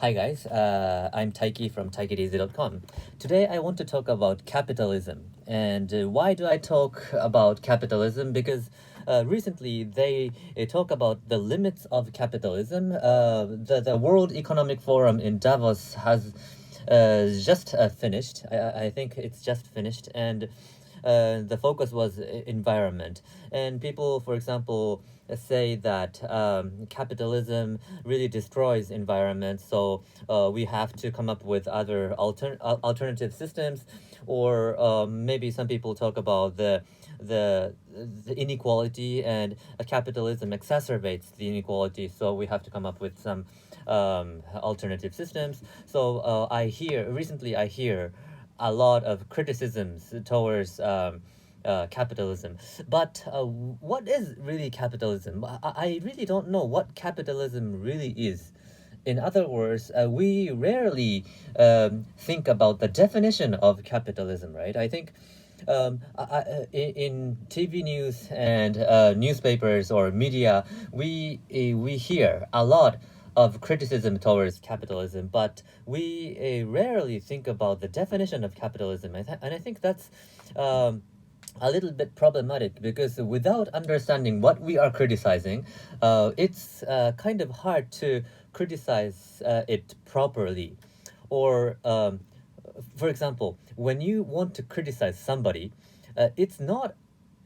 Hi guys, I'm Taiki from taikedeasy.com. Today I want to talk about capitalism. And why do I talk about capitalism? Because recently they talk about the limits of capitalism. The World Economic Forum in Davos has just finished. I think it's just finished. And the focus was environment. And people, for example, say that capitalism really destroys environment, so we have to come up with other alternative systems, or maybe some people talk about the inequality, and capitalism exacerbates the inequality, so we have to come up with some alternative systems. So recently I hear a lot of criticisms towards capitalism. But what is really capitalism? I really don't know what capitalism really is. In other words, we rarely think about the definition of capitalism, right? I think in TV news and newspapers or media, we hear a lot of criticism towards capitalism, but we rarely think about the definition of capitalism, and I think that's a little bit problematic, because without understanding what we are criticizing, it's kind of hard to criticize it properly. Or, for example, when you want to criticize somebody, it's not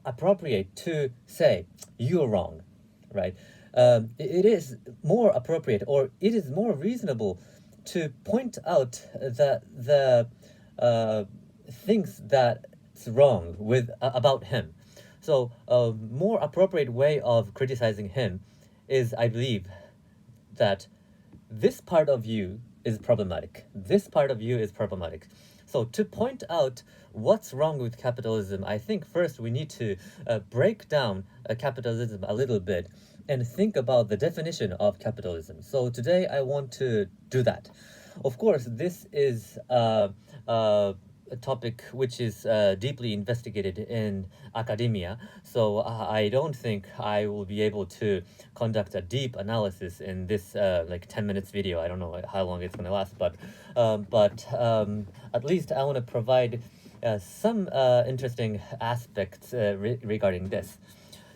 appropriate to say you're wrong, right? It is more appropriate, or it is more reasonable, to point out the things that's wrong with about him. So a more appropriate way of criticizing him is, I believe, that this part of you is problematic. This part of you is problematic. So to point out what's wrong with capitalism, I think first we need to break down capitalism a little bit and think about the definition of capitalism. So today I want to do that. Of course, this is a topic which is deeply investigated in academia, so I don't think I will be able to conduct a deep analysis in this like 10 minutes video. I don't know how long it's going to last, but at least I want to provide some interesting aspects regarding this.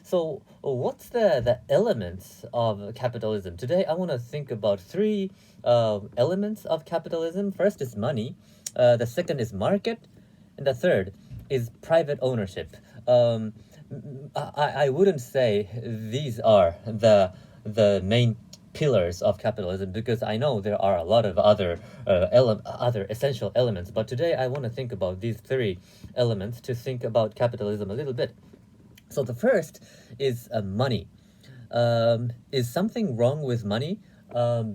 So what's the elements of capitalism? Today I want to think about three elements of capitalism. First is money, the second is market, and the third is private ownership. I wouldn't say these are the main pillars of capitalism, because I know there are a lot of other other essential elements, but today I want to think about these three elements to think about capitalism a little bit. So the first is money. Is something wrong with money?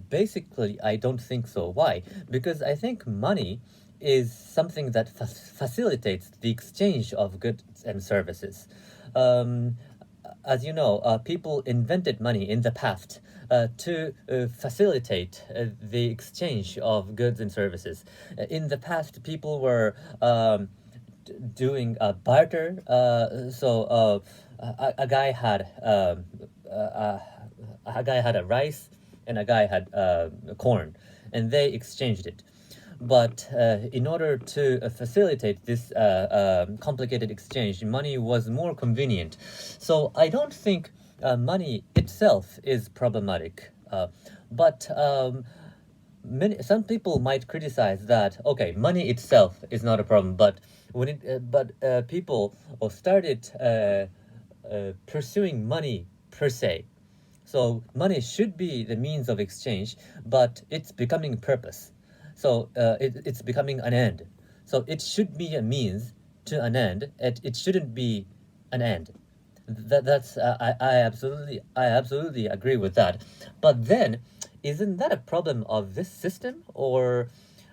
Basically, I don't think so. Why? Because I think money is something that facilitates the exchange of goods and services. As you know, people invented money in the past to facilitate the exchange of goods and services. In the past, people were doing a barter. A guy had a rice, and a guy had corn, and they exchanged it. But in order to facilitate this complicated exchange, money was more convenient. So I don't think money itself is problematic. But some people might criticize that, okay, money itself is not a problem, but people started pursuing money per se. So money should be the means of exchange, but it's becoming purpose. So it's becoming an end. So it should be a means to an end. It shouldn't be an end. I absolutely agree with that. But then, isn't that a problem of this system, or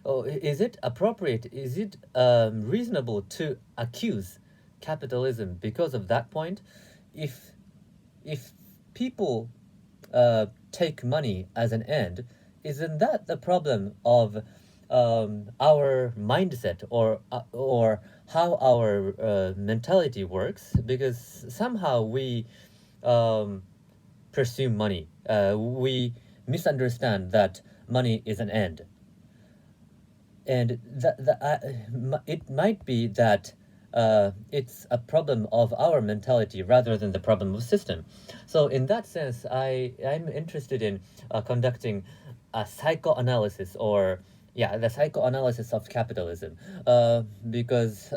is it appropriate? Is it reasonable to accuse capitalism because of that point? If people take money as an end, isn't that the problem of our mindset, or how our mentality works? Because somehow we pursue money. We misunderstand that money is an end. And it might be that it's a problem of our mentality rather than the problem of system. So in that sense, I'm interested in conducting a psychoanalysis, or yeah, the psychoanalysis of capitalism, because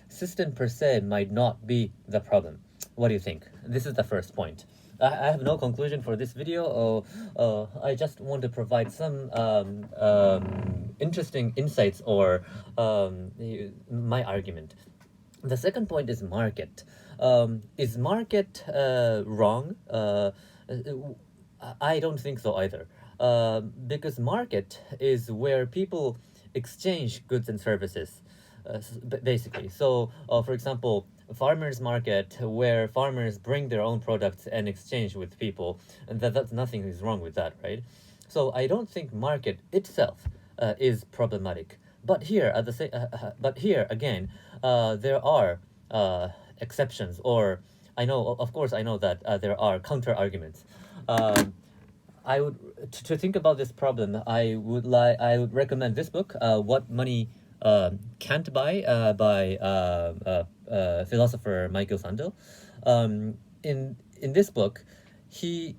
system per se might not be the problem. What do you think? This is the first point. I have no conclusion for this video. I just want to provide some interesting insights, or my argument. The second point is market. Is market wrong? I don't think so either. Because market is where people exchange goods and services, basically. So, for example, farmers market, where farmers bring their own products and exchange with people, and that's nothing is wrong with that, right? So I don't think market itself is problematic. But here at the but here again, there are exceptions, or I know, of course, I know that there are counter arguments. Um, I would to think about this problem. I would recommend this book, "What Money Can't Buy," by philosopher Michael Sandel. In this book, he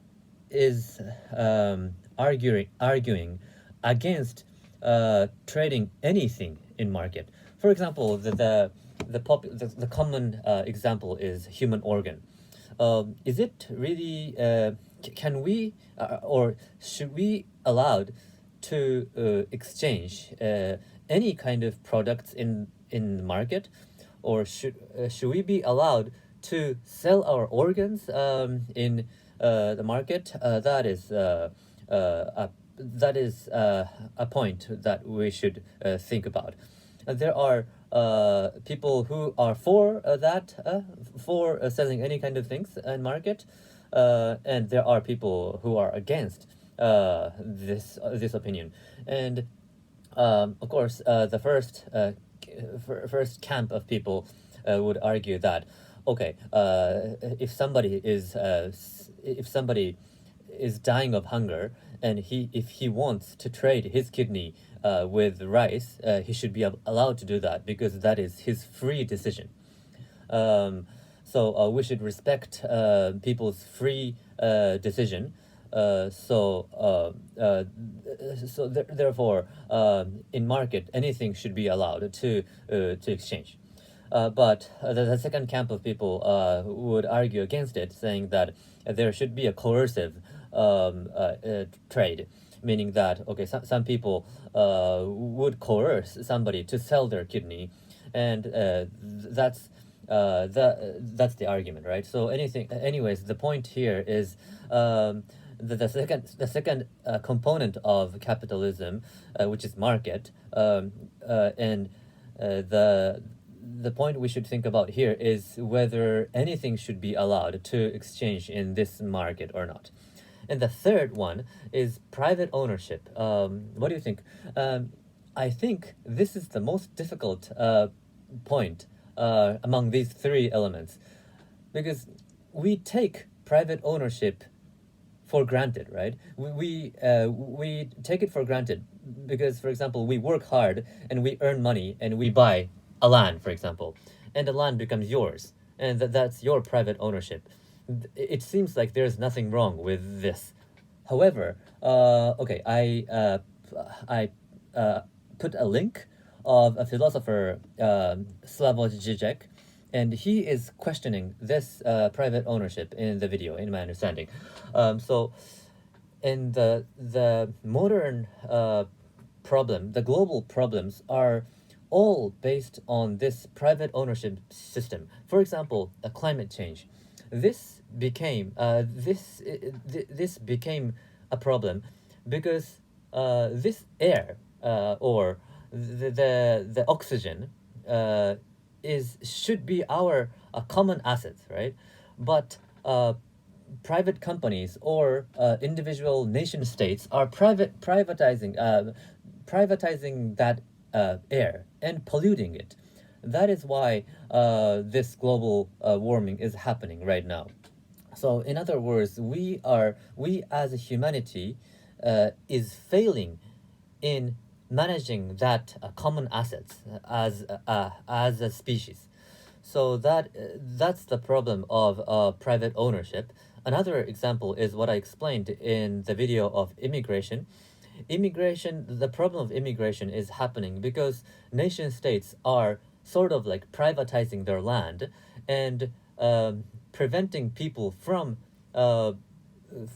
is arguing against trading anything in market. For example, the common example is human organ. Is it really can we or should we allowed to exchange any kind of products in the market, or should we be allowed to sell our organs in the market? That is a point that we should think about. There are people who are for for selling any kind of things in market, and there are people who are against this opinion. And of course, the first camp of people would argue that, okay, if somebody is dying of hunger, and if he wants to trade his kidney with rice, he should be allowed to do that, because that is his free decision. So we should respect people's free decision. Therefore, in market, anything should be allowed to exchange. But the second camp of people would argue against it, saying that there should be a coercive trade, meaning that, okay, some people would coerce somebody to sell their kidney, and that's the argument, right? So anyways, the point here is the second component of capitalism, which is market, and the point we should think about here is whether anything should be allowed to exchange in this market or not. And the third one is private ownership. What do you think? I think this is the most difficult point among these three elements, because we take private ownership for granted, right? We take it for granted because, for example, we work hard and we earn money and we buy a land, for example, and the land becomes yours, and that's your private ownership. It seems like there's nothing wrong with this. However, okay, I put a link of a philosopher, Slavoj Zizek, and he is questioning this private ownership in the video, in my understanding. So, in the modern problem, the global problems are all based on this private ownership system. For example, climate change. This became this became a problem because this air, or the oxygen, should be our common assets, right? But private companies or individual nation states are privatizing that air and polluting it. That is why this global warming is happening right now. So, in other words, we as a humanity is failing in managing that common assets as a species. So that's the problem of private ownership. Another example is what I explained in the video of immigration. The problem of immigration is happening because nation states are sort of like privatizing their land and preventing people uh,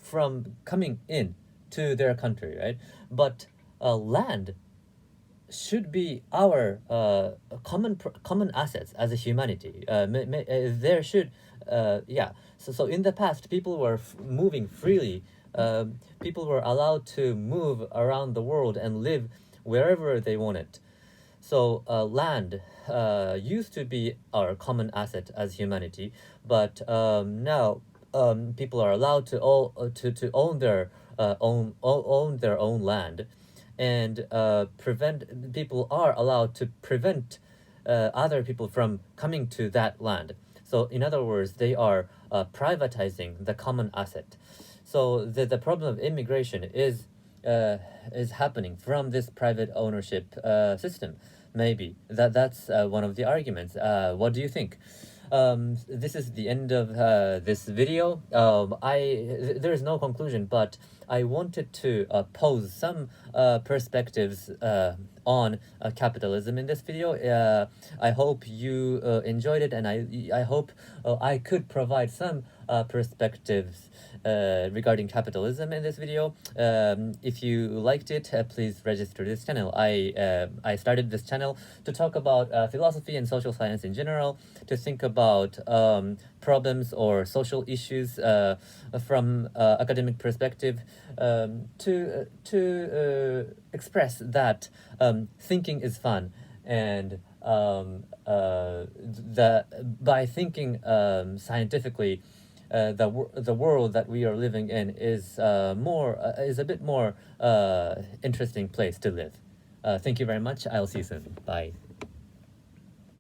from coming in to their country, right? But land should be our common assets as a humanity. There should, yeah. So in the past, people were moving freely. People were allowed to move around the world and live wherever they wanted. So land used to be our common asset as humanity, but now people are allowed to to own their own their own land, and prevent people are allowed to prevent other people from coming to that land. So in other words, they are privatizing the common asset. So the problem of immigration is happening from this private ownership system. Maybe that's one of the arguments. What do you think? This is the end of this video. There is no conclusion, but I wanted to pose some perspectives on capitalism in this video. I hope you enjoyed it, and I hope I could provide some perspectives regarding capitalism in this video. If you liked it, please register this channel. I started this channel to talk about philosophy and social science in general, to think about problems or social issues from academic perspective, to express that thinking is fun, and by thinking scientifically, the world that we are living in is a bit more interesting place to live. Thank you very much. I'll see you soon. Bye.